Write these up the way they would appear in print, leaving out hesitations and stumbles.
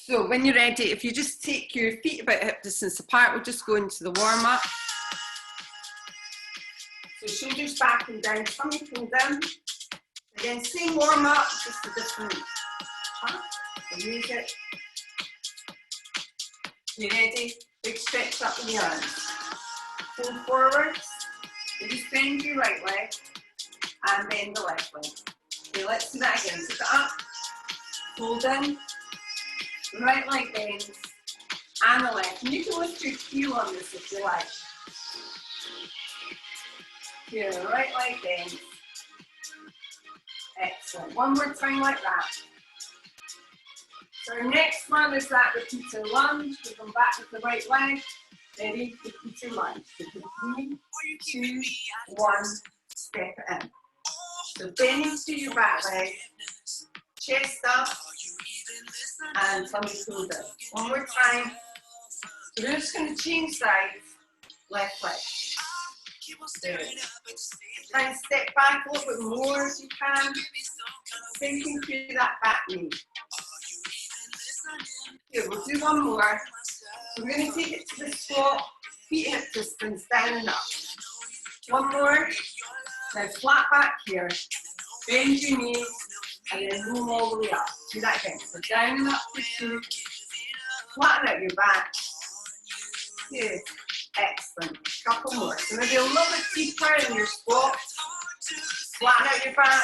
So when you're ready, if you just take your feet about hip distance apart, we'll just go into the warm-up. So shoulders back and down, tummy pulled in. Again, same warm-up, just a different part. So music. You ready? Big stretch up in the arms. Pull forwards. You just bend your right leg and bend the left leg. Okay, let's do that again. Take it up, hold in, right leg bends, and the left. And you can lift your heel on this if you like. Here, right leg bends. Excellent. One more time like that. So our next one is that repeater lunge. We're going back with the right leg. Ready? Repeater lunge. So 3, 2, 1, step it in. So bending to your back leg, chest up, and tummy pulled in. One more time. So we're just going to change sides, left leg. There. Try and step back a little bit more if you can. Sinking through that back knee. Here, we'll do one more. We're going to take it to the squat, feet hip distance, down and up. One more. Now flat back here. Bend your knees and then roll all the way up. Do that again. So down and up for 2. Flatten out your back. Good. Excellent. Couple more. So maybe a little bit deeper in your squat. Flatten out your back.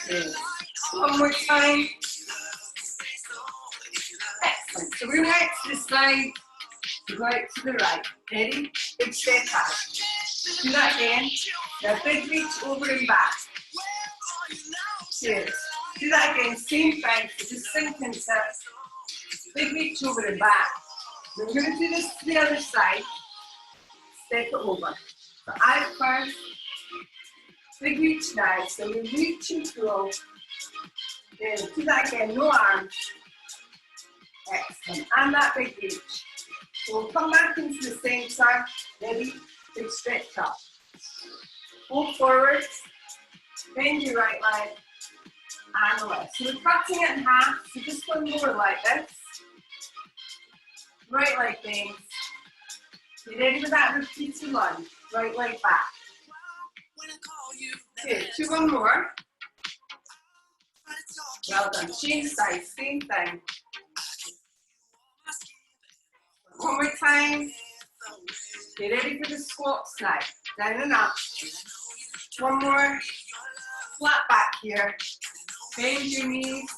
Good. One more time. Excellent. So we're going out to the side. Go out to the right. Ready? Big step out. Do that again. Now big reach over and back. Good. Do that again. Same thing. So just sink into it. Big reach over and back. Then we're going to do this to the other side. Step it over. So out first. Big reach now. So we reach and pull. Then do that again. No arms. Excellent. And that big reach. So we'll come back into the centre. Ready? Big stretch up. Pull forward. Bend your right leg. And the left. So we're cutting it in half. So just one more like this. Right leg bends. You ready with that repeater lunge? Right leg back. Good. Do one more. Well done. Change sides. Same thing. One more time. Get ready for the squats now. Down and up. One more. Flat back here. Bend your knees.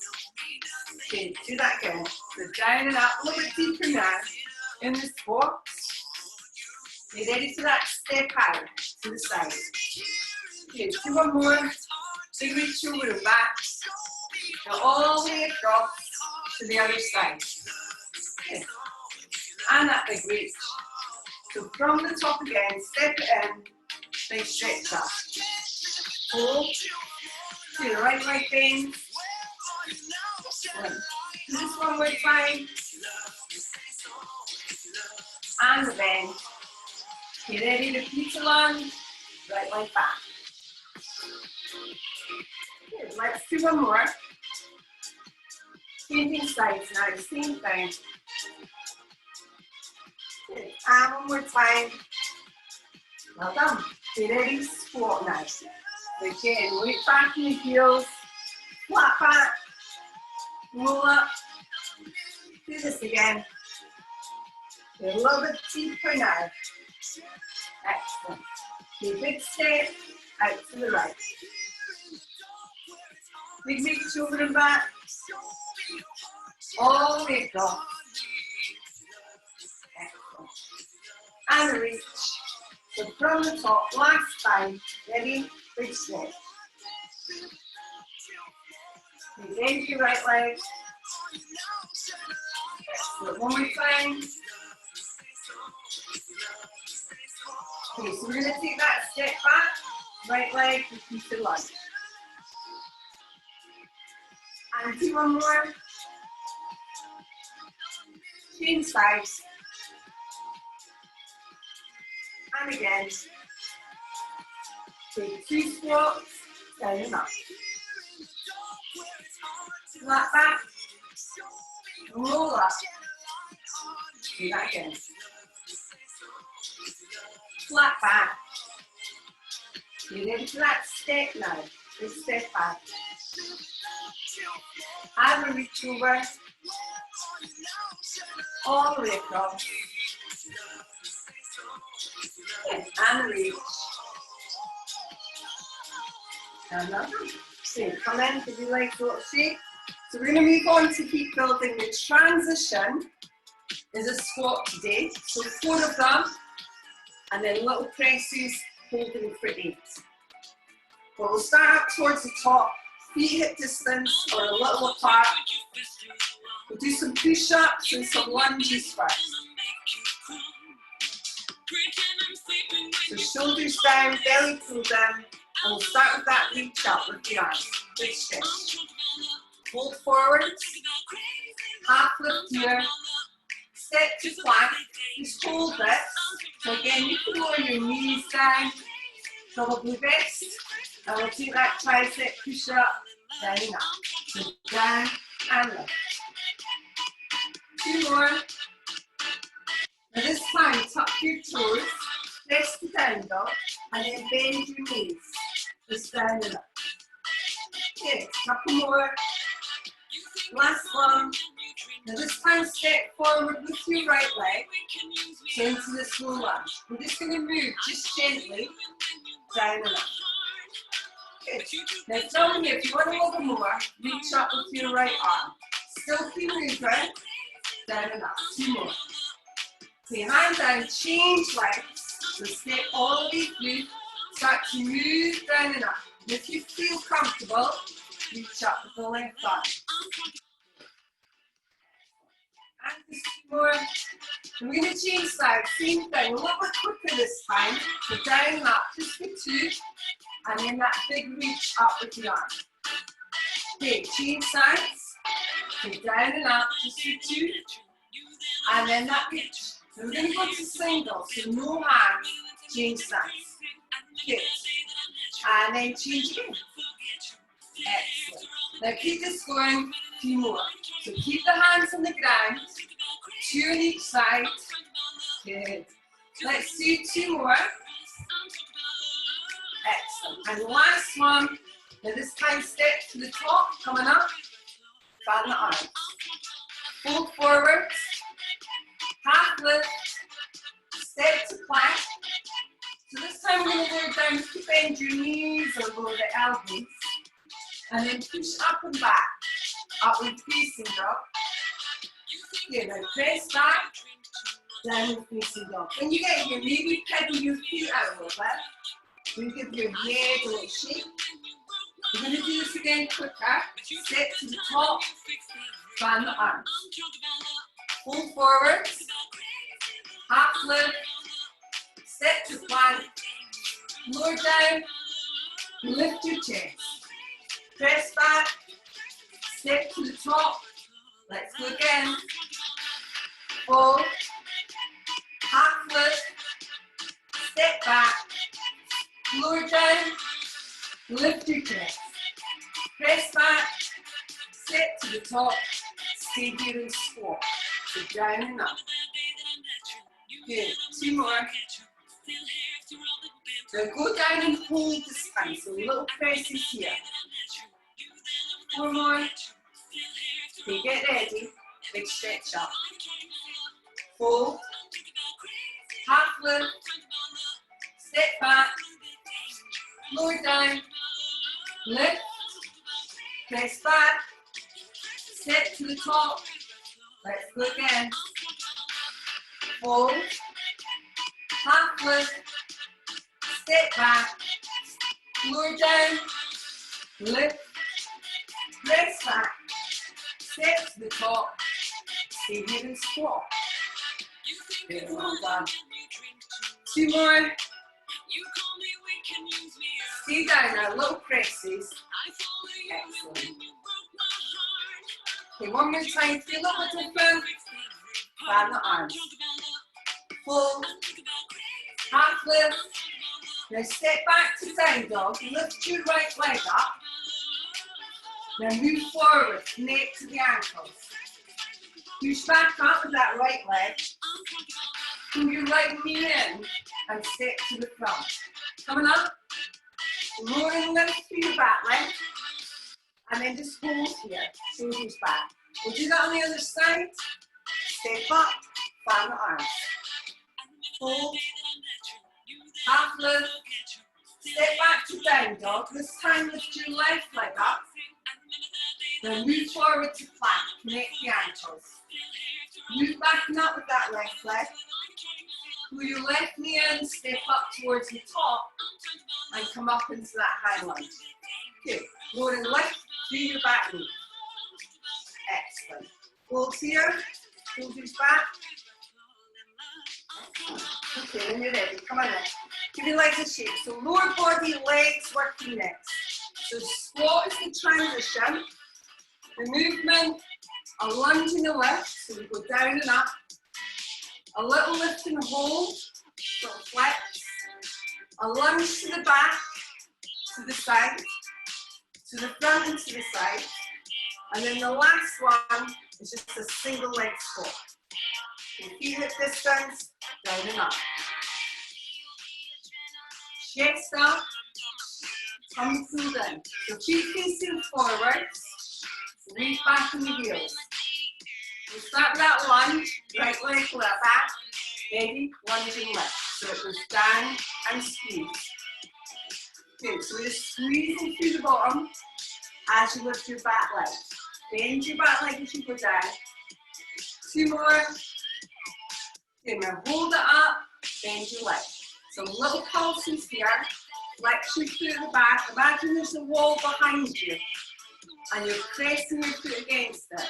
Okay, do that again. So down and up. A little bit deeper now. In the squat. Get ready for that step out to the side. Okay, do one more. Big reach over and back. Now all the way across to the other side. Okay. And that big reach. So from the top again, step it in, big stretch up. Hold. To the right leg bend. Do this one more time. And the bend. Okay, ready? Repeater lunge. Right leg back. Good. Let's do one more. Changing sides now, same thing. Good. And one more time. Well done. Okay, ready? Squat now. Again, weight back in the heels. Flat back. Roll up. Do this again. Okay, a little bit deeper now. Excellent. Okay, big step out to the right. Big reach over and back. All the way across. Excellent. And a reach. So from the top, last time. Ready? Big step. Okay, bend your right leg. Excellent. One more time. Okay, so we're going to take that step back. Right leg, repeater lunge. And do one more. Change sides. And again. Take 2 squats, down and up. Flat back. Roll up. Do that again. Flat back. You ready for that step now? Just step back. And a reach over. All the way across. And a reach. Another. So come in, give you like a little shake. So we're going to move on to keep building the transition. Is a squat today. So 4 of them. And then little presses holding for 8. But we'll start up towards the top. Feet hip distance or a little apart. We'll do some push-ups and some lunges first. So shoulders down, belly pull down, and we'll start with that reach up with the arms. Big stretch. Hold forwards, half lift here, step to plank, just hold it. So again, you can lower your knees down, probably best. And we'll take that tricep push up, down and up. So down and lift. 2 more. Now this time, tuck your toes, press the down dog, and then bend your knees. Just down and up. Okay, couple more. Last one. Now this time, step forward with your right leg, so into this low lunge. We're just going to move just gently, down and up. Good. Now from here, if you want a little more, reach up with your right arm. Still keep moving, down and up. 2 more. So your hand down, change legs. So step all the way through, start to move down and up. And if you feel comfortable, reach up with the left arm. And just 2 more. And we're going to change sides, same thing, a little bit quicker this time. So down and up, just for 2. And then that big reach up with the arm. Okay, change sides. So down and up, just for 2. And then that reach. So we're going to go to single, so no hands, change sides. Good. And then change again. Excellent. Now keep this going, 2 more. So keep the hands on the ground, 2 on each side. Good. Let's do 2 more. Excellent. And last one. Now this time step to the top, coming up. Fan the arms. Fold forward. Half lift. Step to plank. So this time we're going to go down to bend your knees or lower the elbows. And then push up and back. Upward facing dog. Okay, now press back. Downward facing dog. When you get here, maybe pedal your feet out a little bit. You give your head a little shake. We're going to do this again quicker. Step to the top, fan the arms. Hold forward, half lift, step to plank, lower down, lift your chest. Press back, step to the top. Let's go again. Hold, half lift, step back. Lower down, lift your chest. Press back, step to the top, stay here and squat. So down and up. Good. 2 more. Now go down and hold the spine. So little presses here. 4 more. Okay, get ready. Big stretch up. Hold. Half lift. Step back. Lower down, lift, press back, step to the top, let's go again, hold, half lift, step back, lower down, lift, press back, step to the top, stay here and squat. Good, well done. 2 more. Stay down now, little presses. Excellent. Okay, one more time, feel a little bit different. Fan the arms. Hold. Half lift. Now step back to down dog. Lift your right leg up. Now move forward, connect to the ankles. Push back up with that right leg. Pull your right knee in and step to the front. Coming up, rolling lift through your back leg, and then just hold here, shoulders back. We'll do that on the other side. Step up, fan the arms. Hold, half lift, step back to down dog. This time lift your left leg up. Then move forward to plank, connect the ankles. Move back and up with that left leg. Pull your left knee in, step up towards the top, and come up into that high lunge. Okay, lowering lift through your back knee. Excellent. Hold here, shoulders back. Okay, when you're ready, come on in. Give your legs a shake. So lower body, legs working next. So squat is the transition. The movement, a lunge and a lift, so we go down and up. A little lift and hold, so flex. A lunge to the back, to the side, to the front and to the side. And then the last one is just a single leg squat. Feet hip distance, down and up. Chest up, tummy pulled in. So feet facing forwards, reach back in the heels. We start with that lunge, right leg left back, ready, lunge and lift. So it goes down and squeeze. Okay, so we're just squeezing through the bottom as you lift your back leg. Bend your back leg as you go down. 2 more. Okay, now hold it up, bend your leg. So little pulses here. Flex your foot at the back. Imagine there's a wall behind you and you're pressing your foot against it.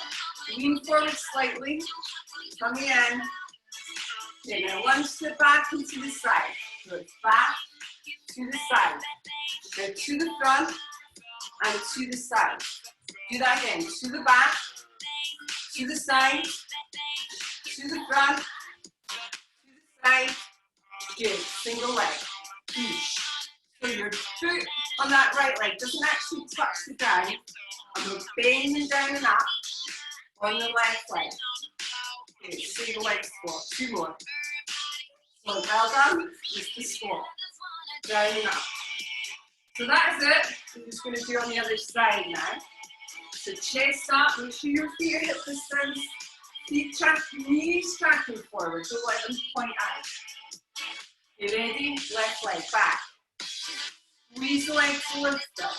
Lean forward slightly, coming in. Okay, now lunge to the back and to the side. So it's back to the side. Now to the front and to the side. Do that again. To the back, to the side, to the front, to the side. Good. Single leg. Push. So your foot on that right leg doesn't actually touch the ground. And we're bending down and up on the left leg. Okay, single leg squat. 2 more. So well done. Just the squat. Down and up. So that's it. I'm just going to do on the other side now. So chest up. Make sure your feet are hip distance. Feet tracking, knees tracking forward. Don't let them point out. You ready? Left leg back. Squeeze the leg to lift up.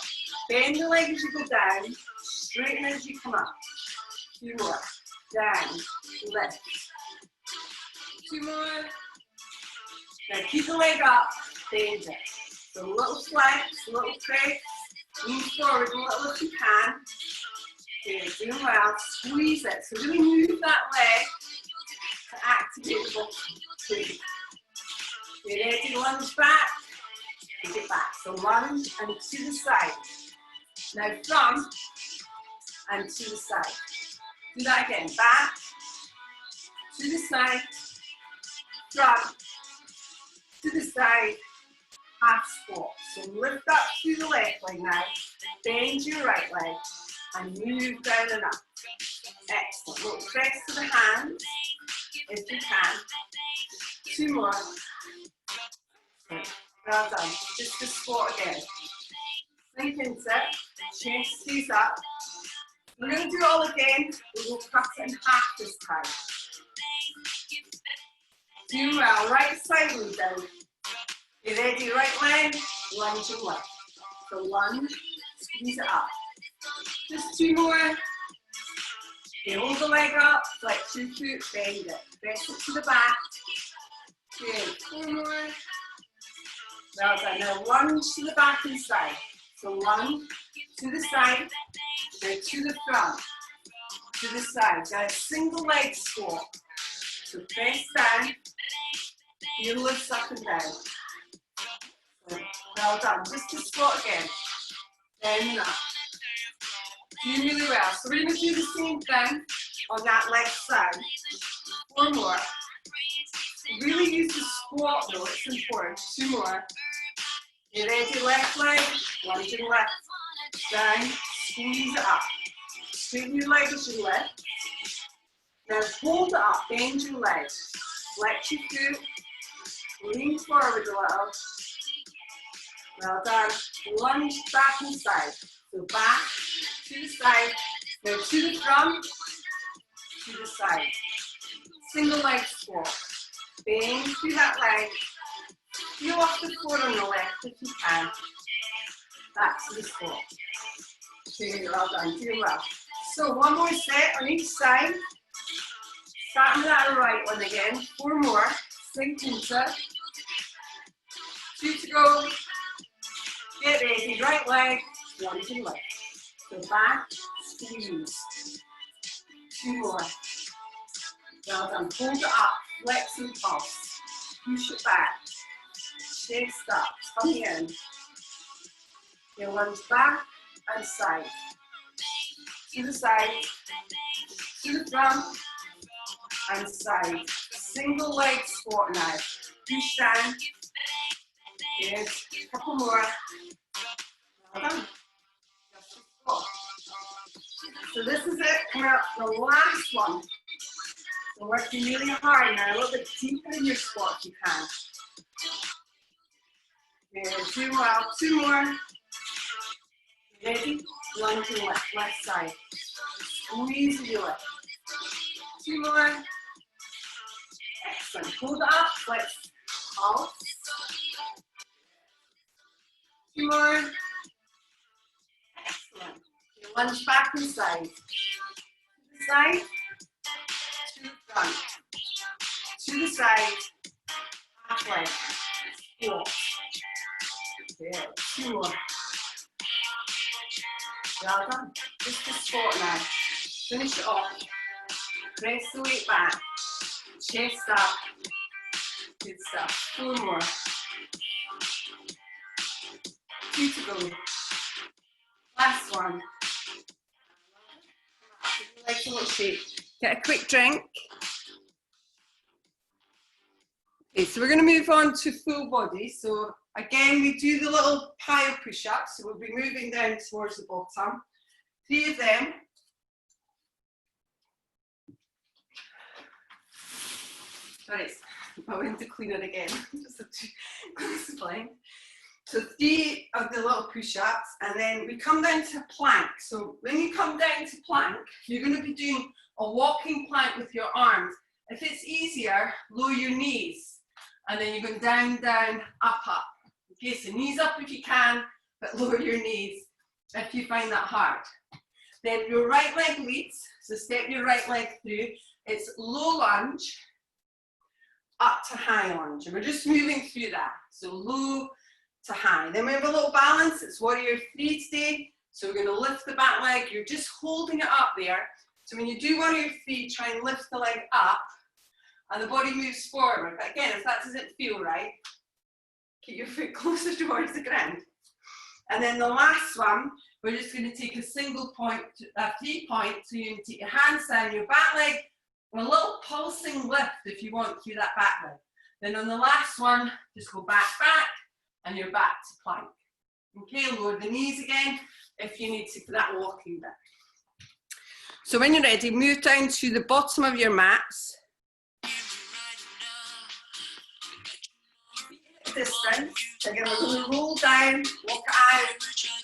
Bend the leg as you go down. Straighten as you come up. 2 more. Down. Lift. 2 more. Now keep the leg up. Bend it. So a little flex, a little press. Lean forward a little if you can. Okay, doing well. Squeeze it. So really move that leg to activate the bottom. You ready? Lunge back. Take it back. So lunge and to the side. Now front and to the side. Do that again. Back, to the side, front, to the side, half squat. So lift up through the left leg now. Bend your right leg and move down and up. Excellent. Look, press to the hands if you can. 2 more. Well done. Just the squat again. Sink into it. Chest stays up. We're going to do it all again. We will cut it in half this time. Do well. Right side lead down. You ready? Right leg. Lunge and lift. So lunge. Squeeze it up. Just 2 more. Okay, hold the leg up. Flex your foot. Bend it. Press it to the back. Good. 4 more. Well done. Now lunge to the back and side. So lunge to the side, now to the front, to the side. Now single leg squat. So press down, heel lifts up and down. So, well done. Just to squat again. Down and up. Doing really well. So we're going to do the same thing on that left side. 4 more. Really use the squat though, it's important. 2 more. You ready? Left leg, lunge and lift. Down, squeeze it up. Straighten your leg as you lift. Now hold it up, bend your legs, flex your foot, lean forward a little. Well done. Lunge back and side. So back, to the side, now to the front, to the side. Single leg squat. Bend through that leg. Feel off the floor on the left if you can. Back to the squat. Okay, well done, do well. So one more set on each side. Starting with that right one again. 4 more. Sink into it. 2 to go. Get ready. Right leg, lunge and lift. So back, squeeze. 2 more. Well done. Hold it up. Flex and pulse. Push it back. Chest up. Tummy in. You lunge back and side. To the side. To the front. And side. Single leg squat now. Push down. Good. Couple more. Well done. So this is it. Coming up the last one. So working really hard now. A little bit deeper in your squat if you can. Good. Do well. 2 more. Ready? Lunge and lift. Left side. Squeeze and lift. 2 more. Excellent. Hold it up. Flex. Pulse. 2 more. Excellent. You lunge back and side. To the side. To the front. To the side. Halfway. Squat. Good. 2 more. Well done. Just a squat now. Finish it off. Press the weight back. Chest up. Good stuff. 4 more. 2 to go. Last one. Like a little shake. Get a quick drink. Okay, so we're going to move on to full body. So again, we do the little Piyo push-ups. So we'll be moving down towards the bottom. 3 of them. Sorry, I went to clean it again. Just to explain. So 3 of the little push-ups, and then we come down to plank. So when you come down to plank, you're going to be doing a walking plank with your arms. If it's easier, lower your knees, and then you're going down, down, up, up. Okay, so knees up if you can, but lower your knees if you find that hard. Then your right leg leads, so step your right leg through. It's low lunge, up to high lunge. And we're just moving through that. So low to high. Then we have a little balance. It's warrior 3 today. So we're going to lift the back leg. You're just holding it up there. So when you do warrior 3, try and lift the leg up and the body moves forward. But again, if that doesn't feel right, keep your foot closer towards the ground. And then the last one, we're just going to take a single point, 3 points. So you're going to take your hands down your back leg, and a little pulsing lift if you want through that back leg. Then on the last one, just go back, back, and you're back to plank. Okay, lower the knees again if you need to for that walking bit. So when you're ready, move down to the bottom of your mats. Distance. Again, we're going to roll down, walk out,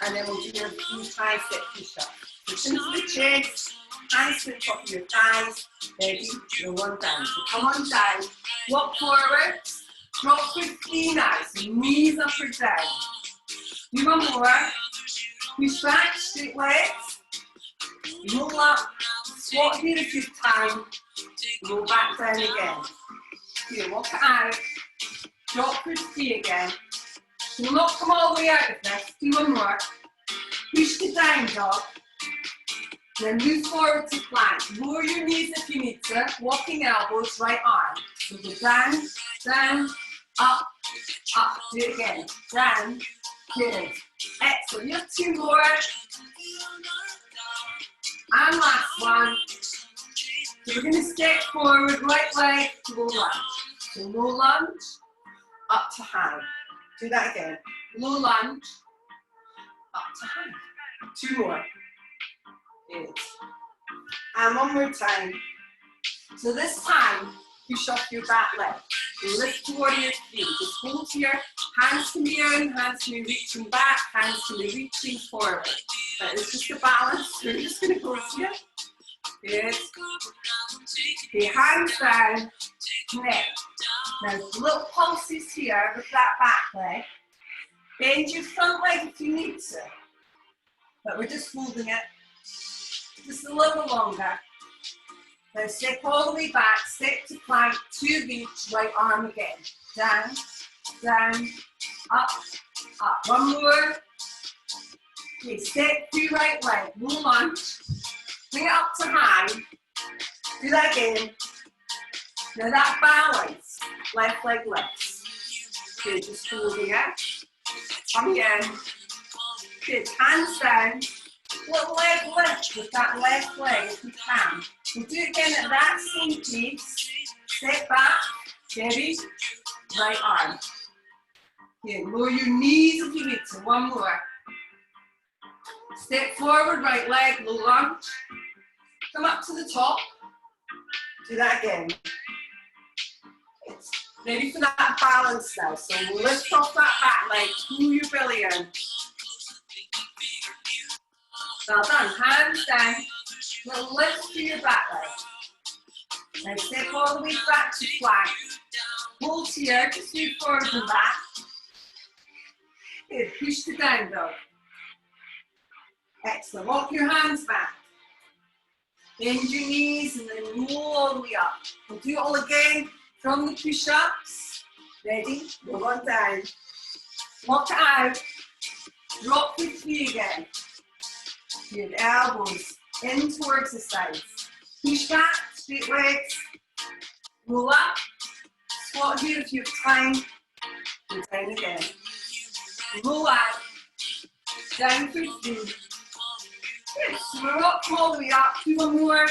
and then we'll do your 3 tricep push-ups. Push into the chest, hands to the top of your thighs. Ready? You're one down. So come on down, walk forward, drop with 3 now. So knees up or down. Do 1 more. Push back, straight legs. Roll up, squat here if you have time. Roll back down again. Here, walk it out. Drop for 3 again. You'll not come all the way out of this. Do 1 more. Push the down dog. Then move forward to plank. Lower your knees if you need to. Walking elbows, right arm. So go down, down, up, up. Do it again. Down. Good. Excellent. You have 2 more. And last one. So we're going to step forward, right leg, low lunge. So low lunge, up to high. Do that again. Low lunge, up to high. 2 more. Good. And 1 more time. So this time, push off your back leg. Lift to warrior three. Just hold here. Hands can be in, hands can be reaching back, hands can be reaching forward. But it's just a balance. We're just going to go here. Good. Okay, hands down, neck. Now, little pulses here with that back leg. Bend your front leg if you need to. But we're just holding it just a little longer. Now step all the way back, step to plank, to reach, right arm again. Down, down, up, up. One more. Okay, step through right leg, no lunge. Bring it up to high. Do that again. Now that balance, left leg lifts. Okay, just holding it. Come again. Good, hands down. Little leg lift with that left leg if you can. We'll do it again at that same pace. Step back, steady, right arm. Okay, lower your knees if you need to. One more. Step forward, right leg, low lunge. Come up to the top. Do that again. Ready for that balance now. So lift off that back leg, pull your belly in. Well done. Hands down. Little lift to your back leg. Now step all the way back to plank. Hold here, just move forward and back. Good. Push to down dog. Excellent. Walk your hands back. Bend your knees and then roll all the way up. We'll do it all again from the push-ups. Ready? Roll on down. Walk it out. Drop the three again. Good. Elbows in towards the sides. Push back, straight legs. Roll up. Squat here if you have time. Go down again. Roll out. Down for three. Good. So we're walking all the way up. Do one more.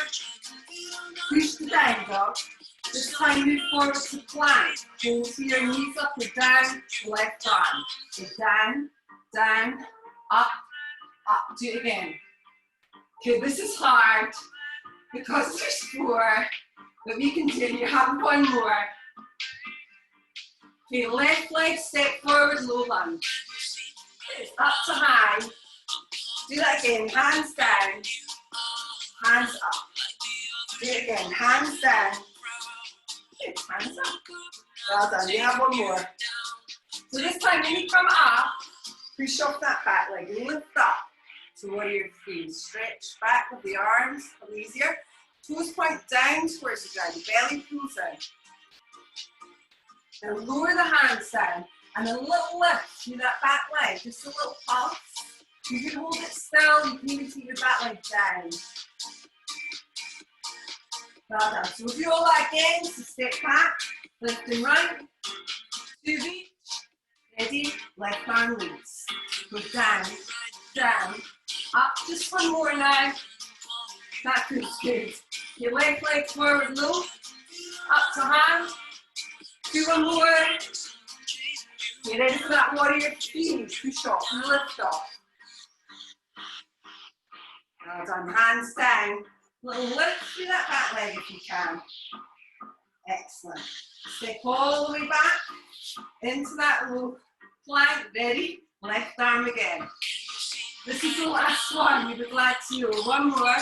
Push the down dog. This time move forward to plank. Hold your knees up or down. Left arm. So down, down, up, up. Do it again. Okay, this is hard because there's four, but we continue. Have one more. Okay, left leg, step forward, low lunge. It's up to high. Do that again. Hands down, hands up. Do it again. Hands down. Good. Hands up. Well done. You have one more. So this time, when you come up, push off that back leg. Lift up. So warrior three. Stretch back with the arms, a little easier. Toes point down towards the ground. Belly pulls in. Now lower the hands down and a little lift through that back leg. Just a little pulse. You can hold it still. You can even take your back leg down. Well done. So we'll do all that again. So step back, lift and right. To reach. Ready. Left arm leads. Go down, down. Up, just one more now. That feels good. Your left leg forward low. Up to hand. Do one more. You're ready for that warrior three. Push off and lift off. Well done. Hands down. Little lift through that back leg if you can. Excellent. Step all the way back into that low plank. Ready? Left arm again. This is the last one, you'll be glad to know. One more.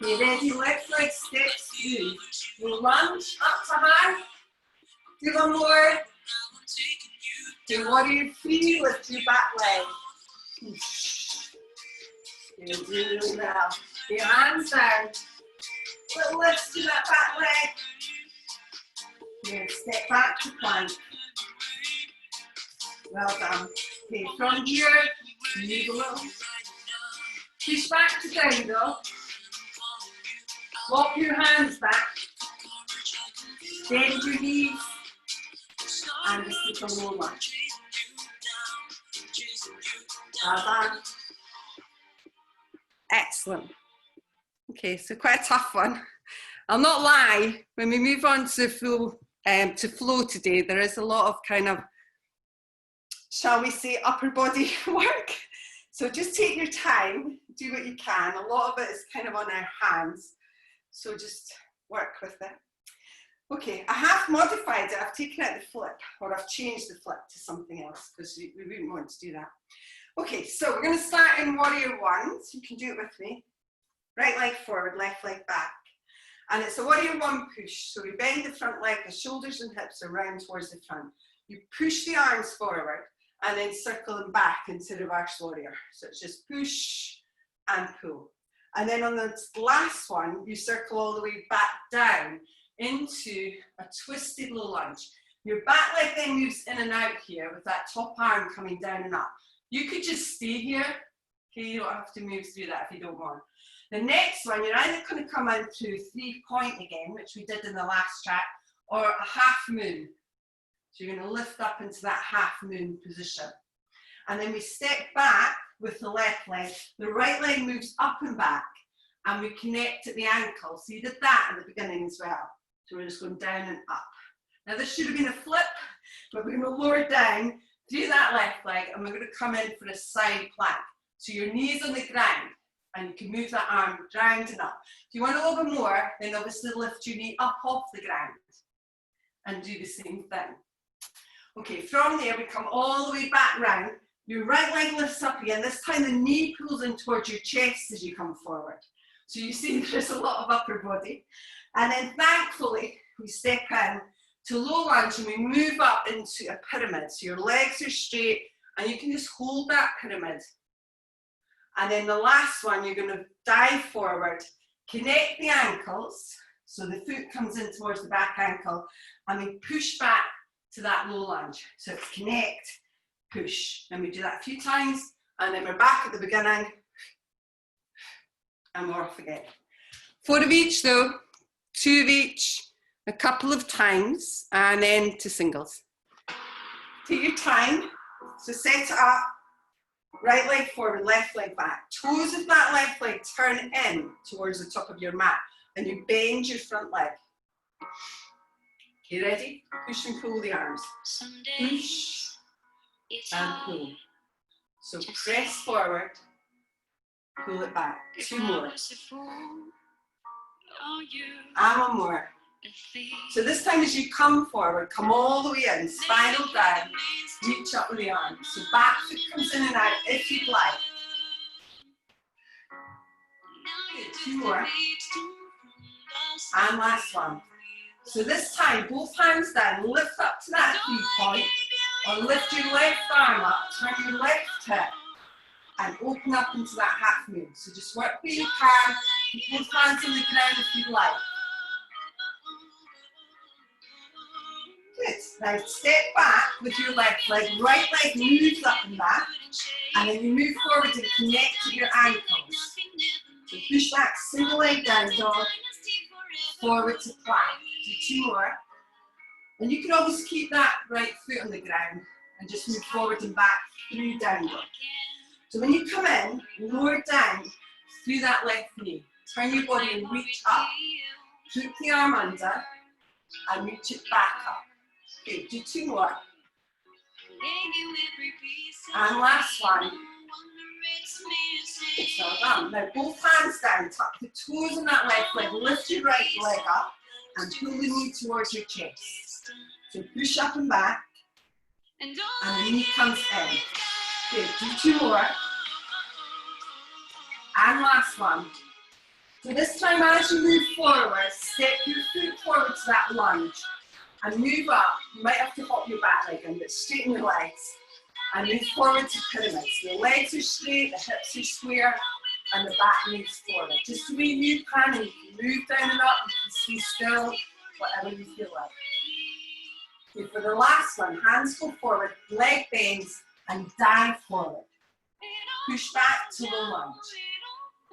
Okay, ready, left leg steps through. We'll lunge up to high. Do one more. Do warrior three, lift your back leg. You're doing really well. Your hands down. Little lifts to that back leg. Here, step back to plank. Well done. Okay, from here, move a little. Push back to down though. Walk your hands back. Bend your knees. And just take a low lunge. Well done. Excellent. Okay, so quite a tough one. I'll not lie, when we move on to flow today, there is a lot of kind of, shall we say, upper body work. So just take your time, do what you can. A lot of it is kind of on our hands. So just work with it. Okay, I have modified it. I've taken out the flip, or I've changed the flip to something else because we wouldn't want to do that. Okay, so we're going to start in warrior one. So you can do it with me. Right leg forward, left leg back. And it's a warrior one push. So we bend the front leg, the shoulders and hips are round towards the front. You push the arms forward and then circle them back into reverse warrior. So it's just push and pull. And then on the last one, you circle all the way back down into a twisted low lunge. Your back leg then moves in and out here with that top arm coming down and up. You could just stay here. Okay, you don't have to move through that if you don't want. The next one, you're either going to come in through 3-point again, which we did in the last track, or a half moon. So you're going to lift up into that half moon position. And then we step back with the left leg. The right leg moves up and back, and we connect at the ankle. So you did that at the beginning as well. So we're just going down and up. Now this should have been a flip, but we're going to lower down through that left leg, and we're going to come in for a side plank. So your knee's on the ground, and you can move that arm round and up. If you want a little bit more, then obviously lift your knee up off the ground and do the same thing. Okay, from there we come all the way back round. Your right leg lifts up again. This time the knee pulls in towards your chest as you come forward. So you see there's a lot of upper body. And then thankfully, we step in to low lunge and we move up into a pyramid. So your legs are straight and you can just hold that pyramid. And then the last one, you're going to dive forward, connect the ankles. So the foot comes in towards the back ankle and we push back to that low lunge. So it's connect, push. And we do that a few times and then we're back at the beginning and we're off again. 4 of each though, 2 of each, a couple of times and then to singles. Take your time, so set it up, right leg forward, left leg back. Toes of that left leg turn in towards the top of your mat and you bend your front leg. Okay, ready? Push and pull the arms. Push and pull. So press forward, pull it back. 2 more. And 1 more. So this time as you come forward, come all the way in, spiral down, reach up with the arms. So back foot comes in and out if you'd like. Okay, 2 more. And last one. So this time, both hands down, lift up to that 3-point, or lift your left arm up, turn your left hip, and open up into that half moon. So just work where you can, keep both hands on the ground if you'd like. Good. Now step back with your left leg, right leg moves up and back, and then you move forward and connect to your ankles. So push back, single leg down dog, forward to plank. Do 2 more. And you can always keep that right foot on the ground and just move forward and back through down dog. So when you come in, lower down through that left knee. Turn your body and reach up. Hook the arm under and reach it back up. Okay, do 2 more. And last one. It's all done. Now both hands down, tuck the toes on that left leg, lift your right leg up and pull the knee towards your chest. So push up and back and the knee comes in. Okay, do 2 more. And last one. So this time as you move forward, step your foot forward to that lunge and move up. You might have to hop your back leg in, but straighten your legs and move forward to pyramids. The legs are straight, the hips are square, and the back moves forward. Just the way you can, and you can move down and up, you can stay still, whatever you feel like. Okay, for the last one, hands go forward, leg bends, and dive forward. Push back to low lunge.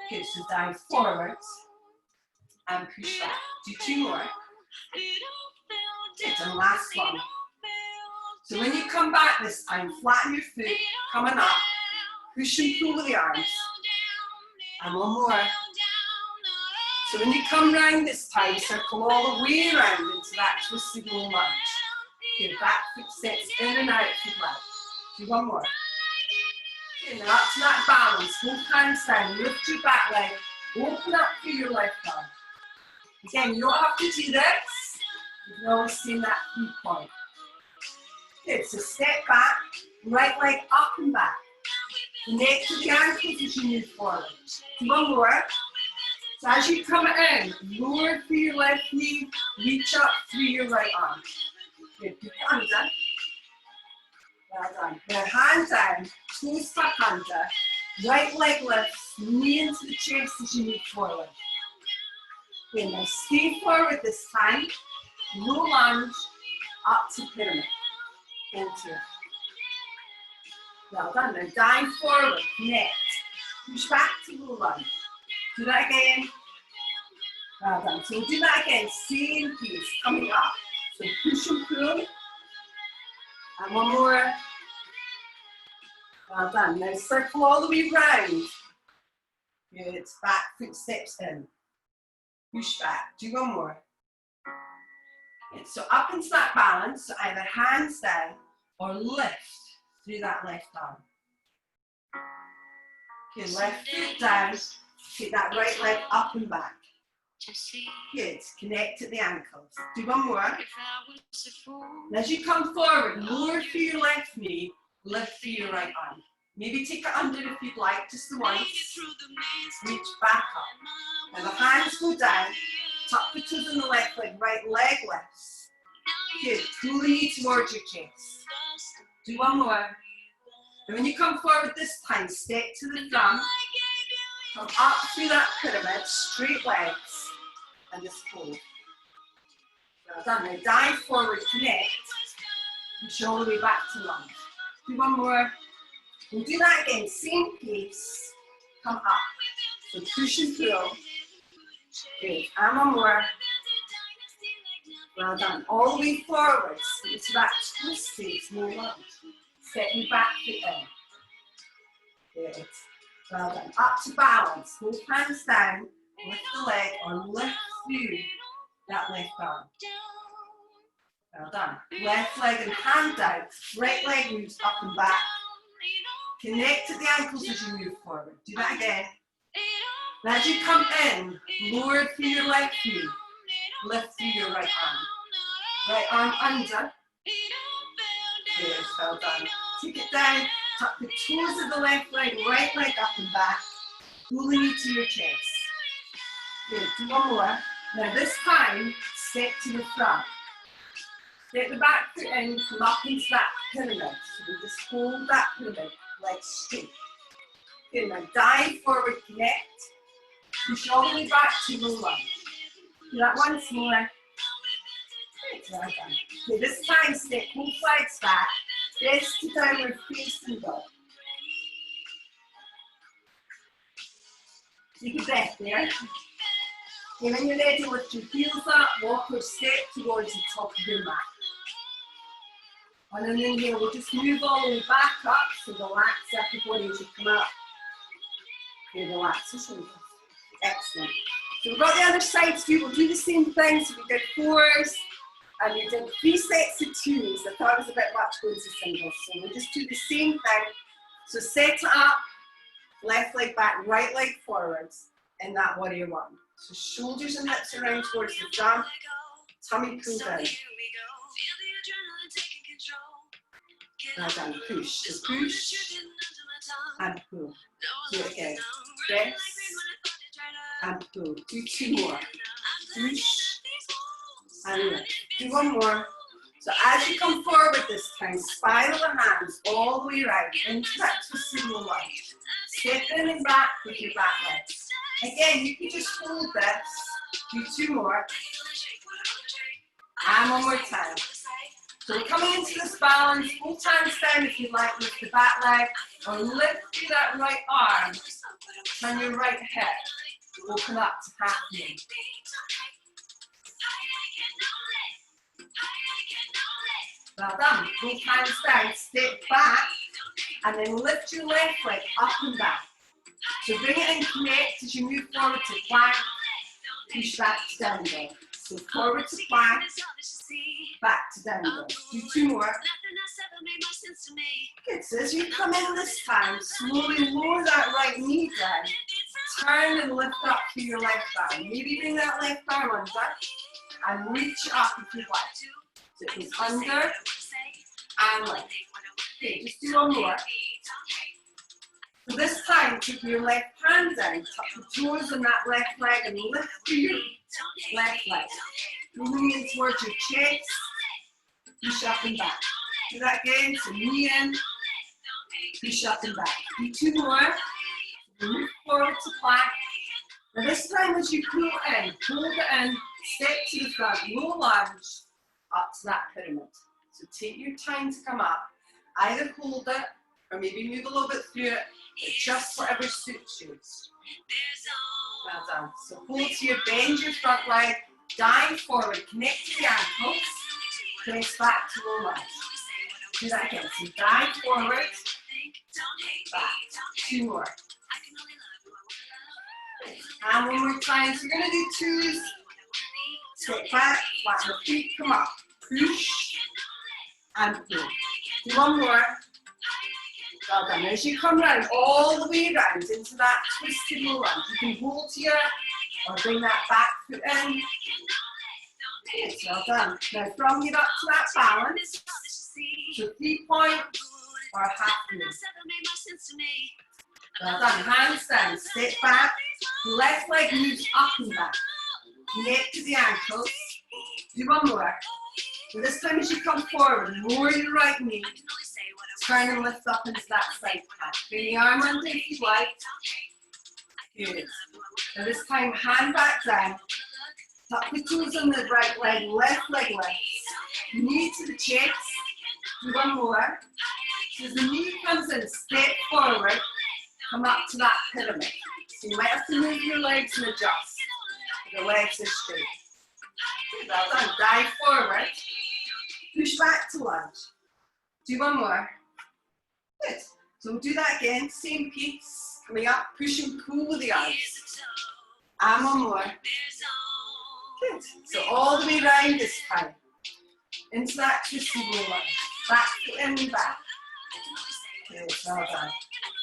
Okay, so dive forwards and push back. Do 2 more. Good, and last one. So when you come back this time, flatten your foot, coming up, push and pull with the arms. And 1 more. So when you come round this time, circle all the way around into that twisted low lunge. Okay, back foot sets in and out if you'd like. Do 1 more. Okay, now up to that balance, both hands down, lift your back leg, open up through your left arm. Again, you don't have to do this. You can always see that 3-point. Good, so step back, right leg up and back. Connect to the ankles as you move forward. One more. So as you come in, lower through your left knee, reach up through your right arm. Good, put your hands in. Well done. Now hand down, toes back under, right leg lifts, knee into the chest as you move forward. Okay, now stay forward this time, no lunge, up to pyramid. Hold here. Well done. Now dive forward, connect. Push back to low lunge. Do that again. Well done. So we'll do that again. Same piece, coming up. So push and pull. And one more. Well done. Now circle all the way round. Good. Back foot steps in. Push back. Do one more. Good. So up into that balance. So either hands down or lift through that left arm. Okay, left foot down. Take that right leg up and back. Good. Connect at the ankles. Do one more. And as you come forward, lower through your left knee, lift through your right arm. Maybe take it under if you'd like, just the once. Reach back up. And the hands go down. Tuck the toes in the left leg, right leg lifts. Good. Pull the knee towards your chest. Do one more. And when you come forward this time, step to the front. Come up through that pyramid, straight legs, and just hold. Well done. Now dive forward, connect, push all the way back to lunge. Do one more. We'll do that again, same pace. Come up. So push and pull. Good. And one more. Well done. All the way forward. Into that twist stage, no lunge. Step your back foot in. Good. Well done. Up to balance. Both hands down. Lift the leg or lift through that left arm. Well done. Left leg and hand down. Right leg moves up and back. Connect at the ankles as you move forward. Do that again. And as you come in, lower through your left knee. Lift through your right arm. Right arm under. Good. Well done. Take it down. Tuck the toes of the left leg, right leg up and back. Pull the knee to your chest. Good. Do one more. Now this time, step to the front. Step the back foot in, come up into that pyramid. So we just hold that pyramid, legs straight. Good. Now dive forward, connect. Push all the way back to low lunge. Do that once more. Well done. Okay, this time step both legs back. Press to downward facing dog. Take a breath there. Okay, when you're ready, lift your heels up, walk or step towards the top of your mat. On an inhale, we'll just move all the way back up, so relax everybody as you come up. Okay, relax your shoulders. Excellent. So we've got the other side to do. We'll do the same thing. So we did 4s. And we did 3 sets of 2s. I thought it was a bit much going to singles. So we'll just do the same thing. So set it up, left leg back, right leg forwards in that warrior 1. So shoulders and hips around towards the front, tummy pull down. Well done, push. So push and pull. Do it again. Press and pull. Do 2 more. Push and lift. Do one more. So as you come forward this time, spiral the hands all the way around into that twisted low lunge. Step in and back with your back legs. Again, you can just hold this. Do 2 more. And one more time. So we're coming into this balance. Both hands down if you like, lift the back leg. Or lift through that right arm. Turn your right hip. Open up to half knee. Well done. Both hands down, step back, and then lift your left leg up and back. So bring it in, connect as you move forward to plank, push back to down dog. So forward to plank, back to down dog. Do 2 more. Good. So as you come in this time, slowly lower that right knee down, turn and lift up to your left arm. Maybe bring that left arm under and reach up if you like. So it goes under and lift. Okay, just do one more. So this time, take your left hand down, tuck the toes on that left leg and lift through your left leg. Moving in towards your chest, push up and back. Do that again, so knee in, push up and back. Do two more. Move forward to plank. Now this time as you pull in, hold it in, step to the front, low lunge, up to that pyramid. So take your time to come up. Either hold it, or maybe move a little bit through it, but just whatever suits you. Well done. So hold here, bend your front leg, dive forward, connect to the ankles, press back to low lunge. Do that again. So dive forward, back. Two more. And one more time. So we're going to do twos. Step back, flatten the feet, come up. Push and pull. Do one more. Well done. As you come round, all the way round into that twisted low lunge. You can hold here or bring that back foot in. Yes, well done. Now from here up to that balance. So 3 point or a half move. Well done. Hands down. Step back. Left leg moves up and back. Neck to the ankles. Do one more. So this time as you come forward, lower your right knee. Turn and lift up into that side plank. Bring the arm under if you like. Good. Now this time, hand back down. Tuck the toes on the right leg, left leg lifts. Knee to the chest. Do one more. So as the knee comes in, step forward. Come up to that pyramid. So you might have to move your legs and adjust. The legs are straight. Good, well done. Dive forward. Push back to lunge. Do one more. Good. So we'll do that again. Same piece. Coming up, push and pull with the arms. And one more. Good. So all the way round this time. Into that twisted low lunge. Back foot in, back. Good. Well done.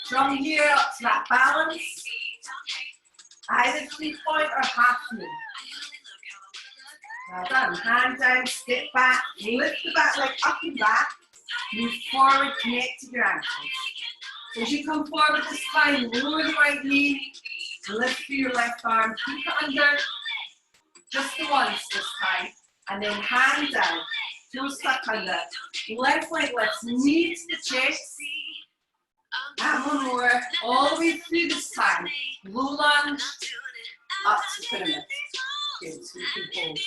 From here up to that balance. Either 3 point or half move. Well done. Hand down, step back, lift the back leg up and back. Move forward, connect to your ankles. So as you come forward this time, lower the right knee, lift through your left arm, keep it under, just the once this time, and then hand down, toes stuck under, left leg lifts, knee to the chest, and one more, all the way through this time, low lunge, up to pyramid. Good, so you can hold.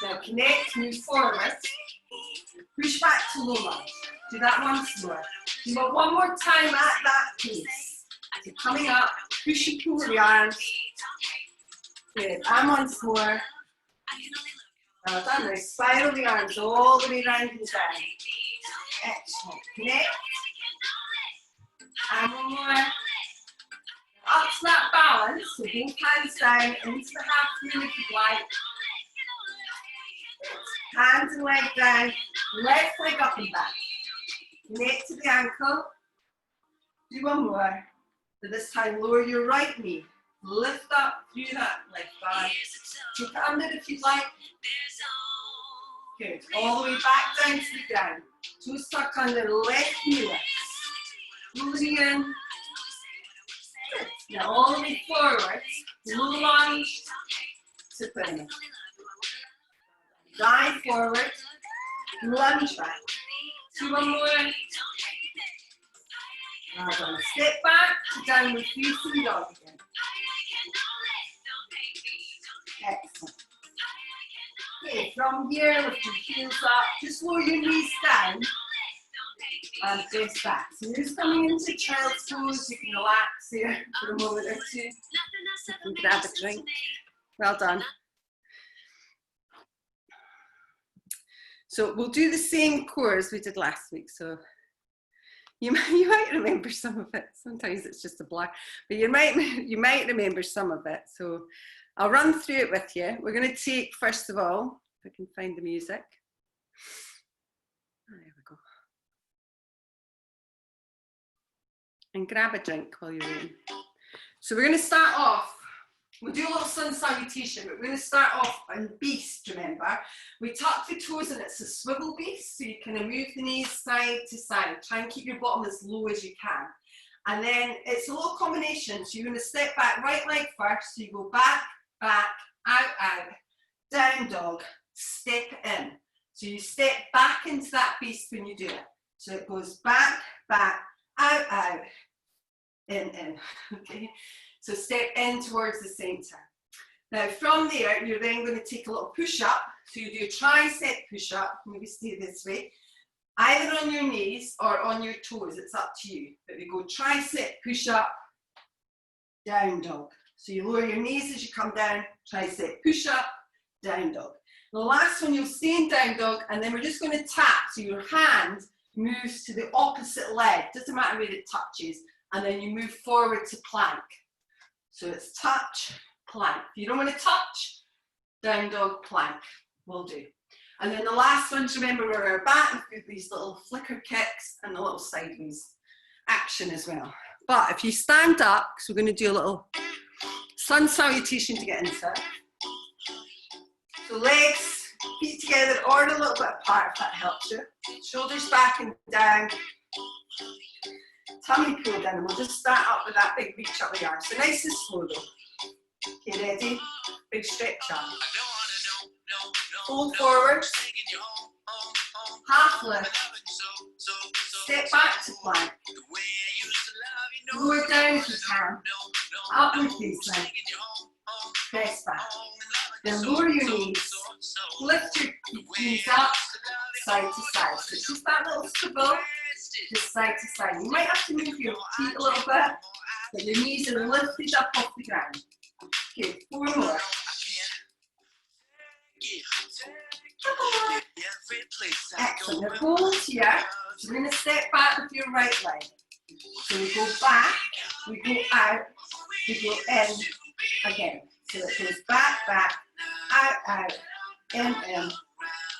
Now connect, move forward, push back to low lunge. Do that once more. Do it one more time at that pace. So coming up, push and pull the arms. Good, and once more. Well done, now spiral the arms all the way round and down. Excellent, connect. And one more. Up to that balance, so both hands down, into the half moon if you'd like. Hands and leg down, left leg up and back. Neck to the ankle. Do one more. But this time, lower your right knee. Lift up through that left arm. Take it under if you'd like. Good. All the way back down to the ground. Toes stuck under, left knee lifts. Moving in. Good. Now all the way forward. Low lunge to pyramid. Dive forward. Lunge back. Do one more. Well done. Step back to downward facing dog again. Excellent. Okay, from here, lift your heels up. Just lower your knees down and press back. So you're just coming into child's pose. You can relax here for a moment or two. You can grab a drink. Well done. So we'll do the same core as we did last week. So you might remember some of it. Sometimes it's just a blur, but you might remember some of it. So I'll run through it with you. We're going to take, first of all, if I can find the music. There we go. And grab a drink while you're waiting. So we're going to start off, we'll do a little sun salutation, but we're going to start off on beast, remember. We tuck the toes and it's a swivel beast, so you kind of move the knees side to side. Try and keep your bottom as low as you can. And then it's a little combination, so you're going to step back, right leg first, so you go back, back, out, down dog, step in. So you step back into that beast when you do it. So it goes back, back, out, in, okay? So step in towards the center. Now from there, you're then going to take a little push up. So you do a tricep push up, maybe stay this way, either on your knees or on your toes, it's up to you. But we go tricep push up, down dog. So you lower your knees as you come down, tricep push up, down dog. The last one, you'll stay in down dog, and then we're just going to tap, so your hand moves to the opposite leg, doesn't matter where it touches, and then you move forward to plank. So it's touch, plank. If you don't want to touch, down dog, plank will do. And then the last ones, remember, we're our back with these little flicker kicks and a little sideways action as well. But if you stand up, because we're going to do a little sun salutation to get into it. So legs, feet together or a little bit apart if that helps you. Shoulders back and down. Tummy pull down. We'll just start up with that big reach up the arms. So nice and slow though. Okay, ready? Big stretch up. Fold forward. Half lift. Step back to plank. Lower down if you can. Upward facing. Press back. Then lower your knees. Lift your knees up, side to side. So just that little swivel, just side to side. You might have to move your feet a little bit, but your knees are lifted up off the ground. Okay, 4 more. Excellent. Now hold here. So we're going to step back with your right leg. So we go back, we go out, we go in again. So it goes back, back, out, in,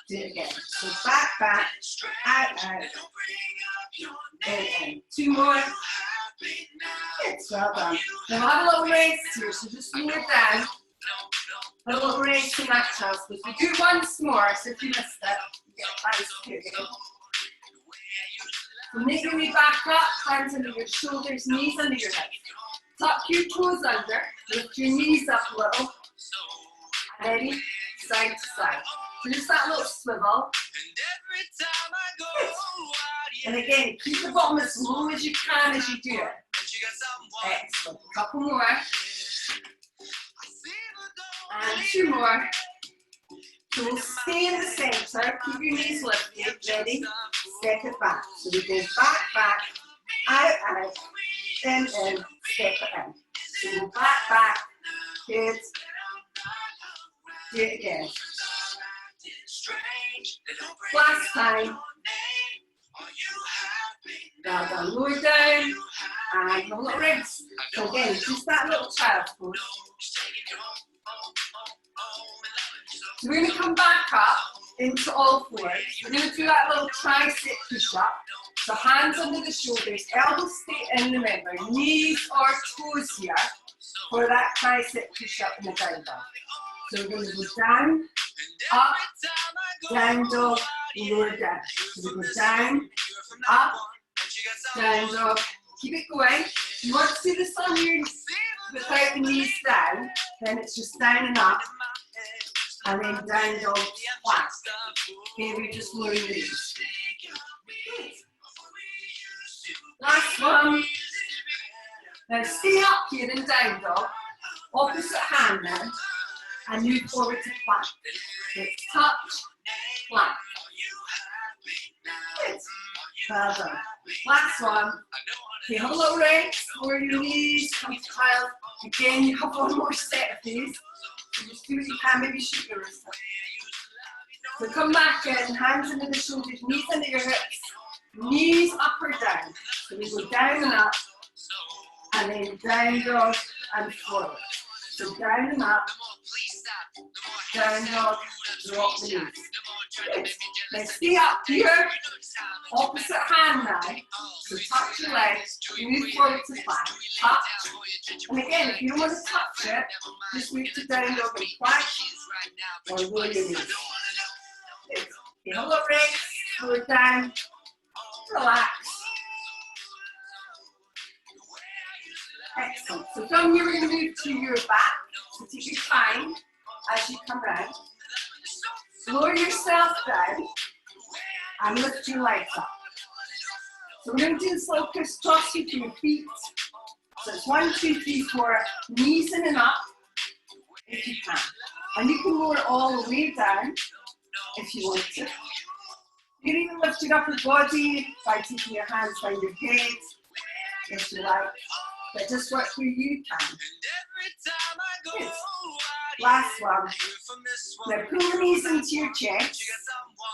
do it again. So back, out, in. 2 more. Good, well done. Now have a little rest here, so just lower down. A little rest in that chest. If we do once more, so if you missed it, you get nice to it again. So make your way back up, hands under your shoulders, knees under your hips. Tuck your toes under, lift your knees up a little. Ready? Side to side. So just that little swivel. Good. And again, keep the bottom as low as you can as you do it. Excellent. A couple more. And 2 more. So we'll stay in the centre, keep your knees lifted, ready, step it back. So we go back, out, in, step it in. So go back, good. Do it again. Last time. Well done, lower down, and a little rest. So again, just that little child's pose. So we're going to come back up into all fours. We're going to do that little tricep push up. So hands under the shoulders, elbows stay in, remember, knees or toes here for that tricep push up in the down dog. So we're going to go down, up, down dog, lower down. So we go down, up, down dog. Keep it going. You want to do this on your without the knees down, then it's just down and up. And then down dog, flat. Okay, we're just lowering the knees. Last one. Now stay up here in down dog, opposite hand now, and move forward to plank. So it's touch, plank. Good. Well done. Last one. Okay, have a little rest, lower your knees, come to child. Again, you have one more set of these. So just do what you can, maybe shoot your wrist up. So come back in, hands under the shoulders, knees under your hips, knees up or down. So we go down and up, and then down dog and forward. So down and up, down dog, drop the knees. Good. Now stay up here, Opposite hand now. So touch your legs, move forward to plank, touch. And again, if you don't want to touch it, just move to down dog and plank or roll your knees. Okay, hold up, break, slow it down, relax. Excellent. So from here we're going to move to your back. So take your time as you come round. Lower yourself down and lift your legs up. So we're going to do this little crisscross with your feet. So it's 1, 2, 3, 4, knees in and up if you can. And you can lower all the way down if you want to. You can even lift your upper body by taking your hands behind your head if you like. But just work where you can. Good. Last one. Now pull your knees into your chest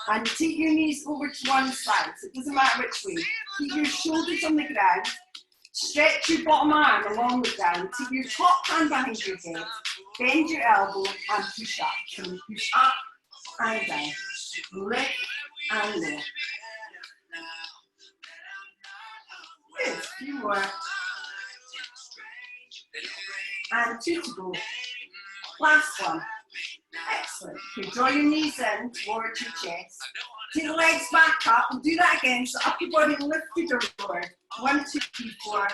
and take your knees over to one side. So it doesn't matter which way. Keep your shoulders on the ground. Stretch your bottom arm along the ground. Take your top hand behind your head. Bend your elbow and push up. So you push up and down. Lift and lower. Good. A few more. And 2 to go. Last one. Excellent. Okay, draw your knees in towards your chest. Take the legs back up and do that again. So upper body lifted or lowered. 1, 2, 3, 4.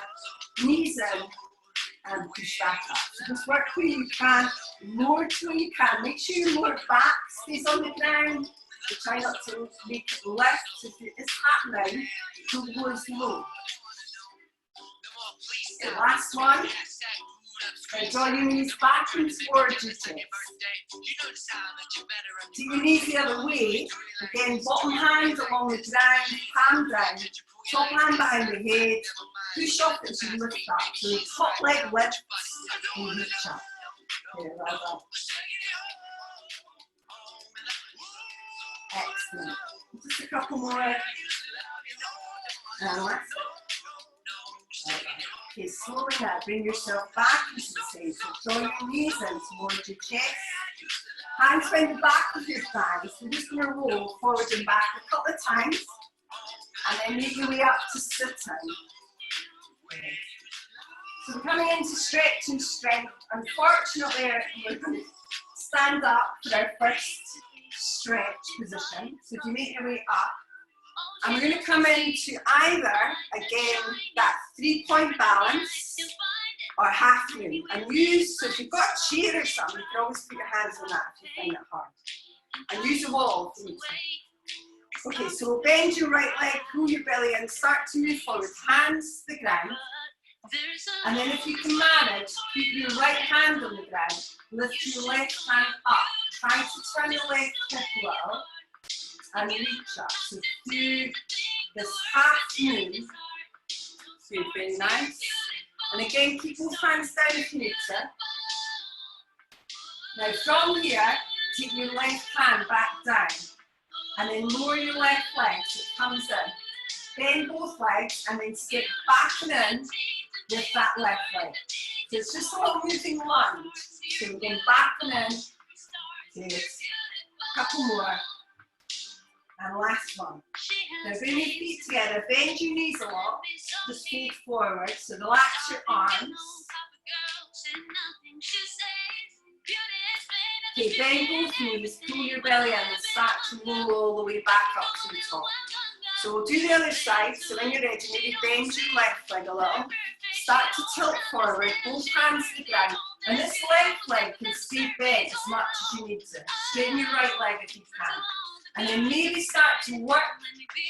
Knees in and push back up. So just work where you can. Lower to where you can. Make sure your lower back stays on the ground. So try not to make it lift. If it is happening, don't go as low. The last one. And draw your knees back and towards your chest. Take your knees the other way. Again, bottom hand along the ground, palm down. Top hand behind the head. Push up as you lift up. So the top leg lifts and reach up. Okay, well done. Excellent. Just a couple more. And let's go. Okay, slowly now, bring yourself back into the same. So draw your knees in towards your chest. Hands behind the back of your thighs. We're just going to roll forward and back a couple of times. And then make your way up to sitting. So we're coming into stretch and strength. Unfortunately, we're going to stand up for our first stretch position. So if you make your way up, and we're going to come into either, again, that 3-point balance or half moon. And use, so if you've got a chair or something, you can always put your hands on that if you find it hard. And use the wall to move. Okay, so bend your right leg, pull your belly in, start to move forward, hands to the ground. And then if you can manage, keep your right hand on the ground, lift your left hand up. Try to turn your left hip a little. And reach up. So do this half move. Good, very nice. And again, keep both hands down if you need to. Now from here, take your left hand back down. And then lower your left leg so it comes in. Bend both legs and then step back and in with that left leg. So it's just a little moving lunge. So again, back and in. Good. A couple more. And last one. Now bring your feet together, bend your knees a lot, just fold forward, so relax your arms. Okay, bend both knees, pull your belly in and start to roll all the way back up to the top. So we'll do the other side, so when you're ready, maybe bend your left leg a little. Start to tilt forward, both hands to the ground. And this left leg can stay bent as much as you need to. Straighten your right leg if you can. And then maybe start to work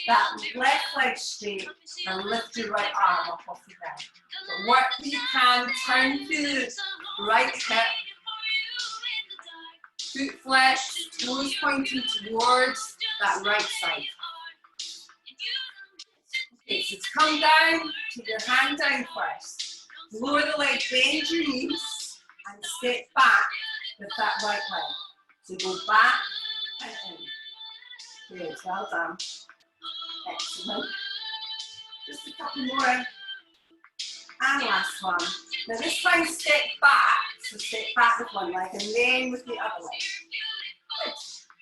that left leg straight and lift your right arm up off the ground. So work where you can, turn the right hip, foot flex, toes pointing towards that right side. Okay, so to come down, take your hand down first. Lower the leg, bend your knees, and step back with that right leg. So go back and in. Good, well done. Excellent. Just a couple more. And last one. Now this time step back, so step back with one leg and then with the other leg. Good.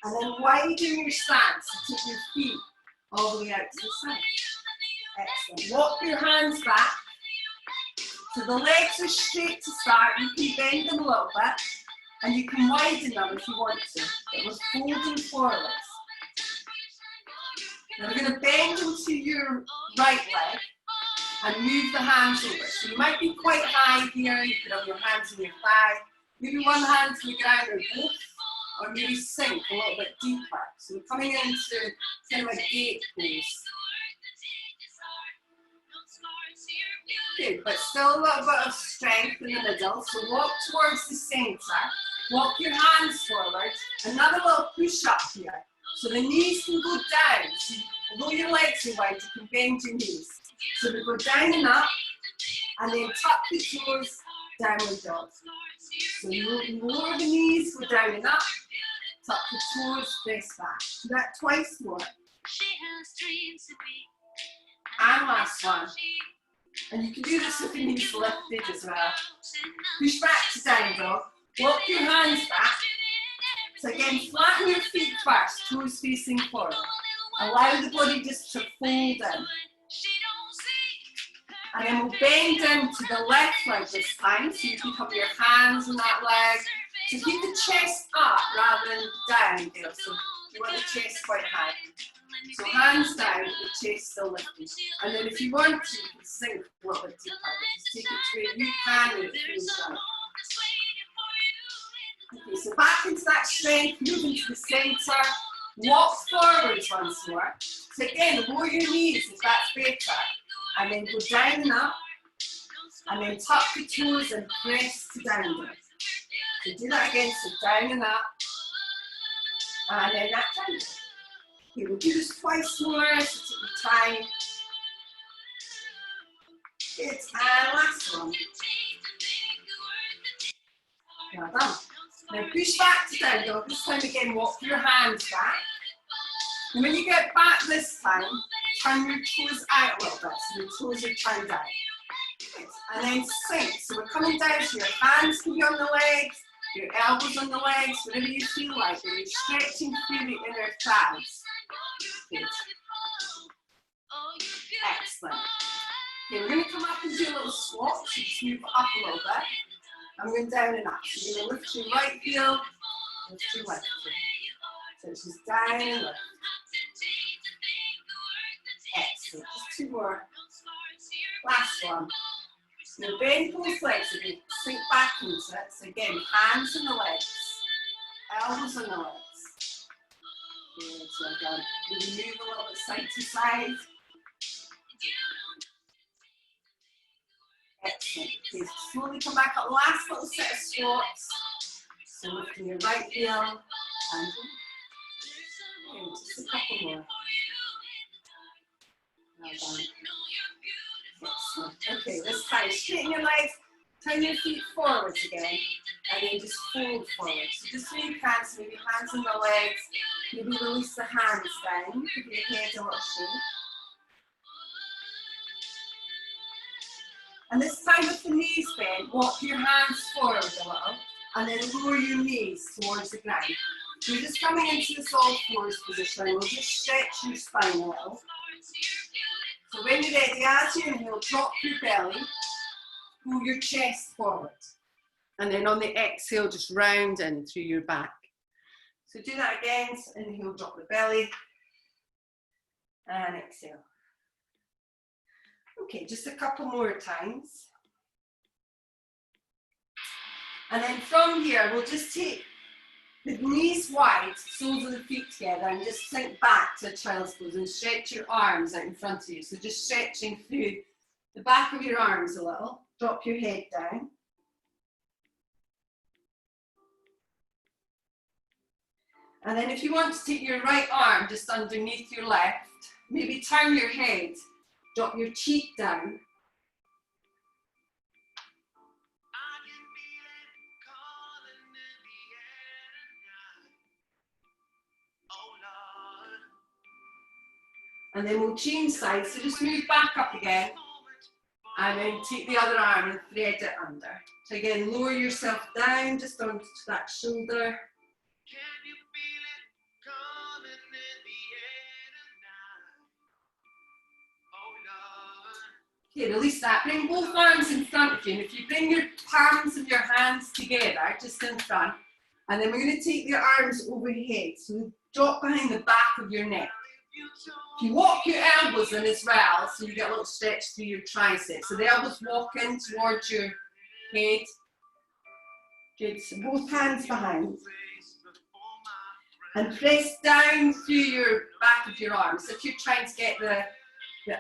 And then widen your stance, so take your feet all the way out to the side. Excellent. Walk your hands back. So the legs are straight to start. You can bend them a little bit and you can widen them if you want to. It was folding forwards. Now we're going to bend into your right leg and move the hands over. So you might be quite high here. You could have your hands on your thigh. Maybe one hand to the ground or both. Or maybe sink a little bit deeper. So we're coming into kind of a gate pose. Good, but still a little bit of strength in the middle. So walk towards the centre. Walk your hands forward. Another little push up here. So the knees can go down. So although your legs are wide, you can bend your knees. So we go down and up, and then tuck the toes, downward dog. So you lower the knees, go down and up, tuck the toes, press back. Do that twice more. And last one. And you can do this with the knees lifted as well. Push back to down dog. Walk your hands back. So again, flatten your feet first, toes facing forward. Allow the body just to fold in. And then we'll bend into the left leg this time, so you can cover your hands on that leg. So keep the chest up rather than down there. So you want the chest quite high. So hands down, the chest still lifted. And then if you want to, you can sink a little bit deeper. Just take it to where you can and it feels right. Okay, so back into that strength, move into the centre. Walk forwards once more. So again, lower your knees if that's better. And then go down and up. And then tuck the toes and press to downward. So do that again, so down and up. And then that down. Okay, we'll do this twice more, so take your time. Good, and last one. Well done. Now push back to down dog. This time again, walk your hands back. And when you get back this time, turn your toes out a little bit, so your toes are turned out. Good. And then sink. So we're coming down, so your hands can be on the legs, your elbows on the legs, whatever you feel like, and you're stretching through the inner thighs. Good. Excellent. Okay, we're going to come up and do a little swap, so just move up a little bit. I'm going down and up. So you're going to lift your right heel, lift your left heel. So it's just down and lift. Excellent. Just two more. Last one. Now bend both legs again. Sink back into it. So again, hands on the legs, elbows on the legs. Good. So again, maybe move a little bit side to side. Excellent. Okay, so slowly come back up. Last little set of squats. So lifting your right heel and just a couple more. Well done. Excellent. Okay, this time straighten your legs, turn your feet forwards again, and then just fold forward. So just where you can, so maybe hands on the legs, maybe release the hands down, give your head a little shake. And this time with the knees bent, walk your hands forward a little, and then lower your knees towards the ground. So you're just coming into this all fours position, and we'll just stretch your spine a little. So when you're ready, as you inhale, drop your belly, pull your chest forward. And then on the exhale, just round in through your back. So do that again, so inhale, drop the belly, and exhale. Okay, just a couple more times. And then from here, we'll just take the knees wide, soles of the feet together, and just sink back to a child's pose and stretch your arms out in front of you. So just stretching through the back of your arms a little. Drop your head down. And then if you want to take your right arm just underneath your left, maybe turn your head, drop your cheek down. And then we'll change sides, so just move back up again, and then take the other arm and thread it under. So again, lower yourself down, just onto that shoulder. Okay, release that. Bring both arms in front of you. And if you bring your palms of your hands together, just in front, and then we're going to take your arms overhead. So drop behind the back of your neck. If you walk your elbows in as well, so you get a little stretch through your triceps. So the elbows walk in towards your head. Good. So both hands behind. And press down through your back of your arms. If you're trying to get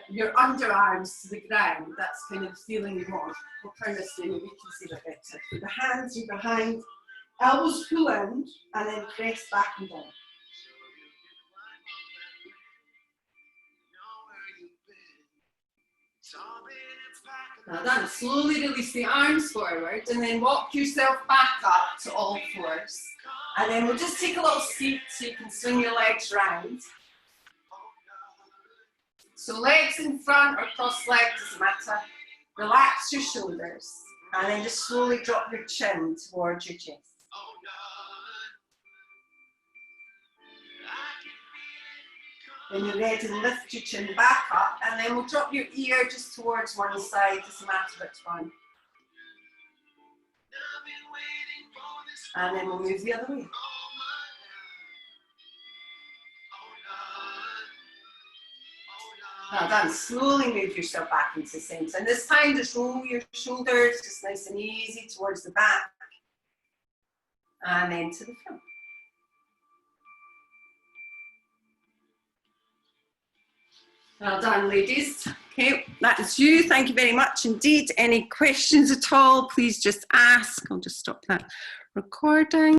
your underarms to the ground, that's kind of the feeling you want. We'll turn this way, maybe you can see that better. The hands are behind, elbows pull in, and then press back and down. Now done. Slowly release the arms forward, and then walk yourself back up to all fours. And then we'll just take a little seat so you can swing your legs round. So legs in front or cross-legged, doesn't matter. Relax your shoulders and then just slowly drop your chin towards your chest. When you're ready, lift your chin back up and then we'll drop your ear just towards one side, doesn't matter which one. And then we'll move the other way. Well done. Slowly move yourself back into the centre. And this time just roll your shoulders just nice and easy towards the back. And then to the front. Well done, ladies. Okay, that is you. Thank you very much indeed. Any questions at all, please just ask. I'll just stop that recording.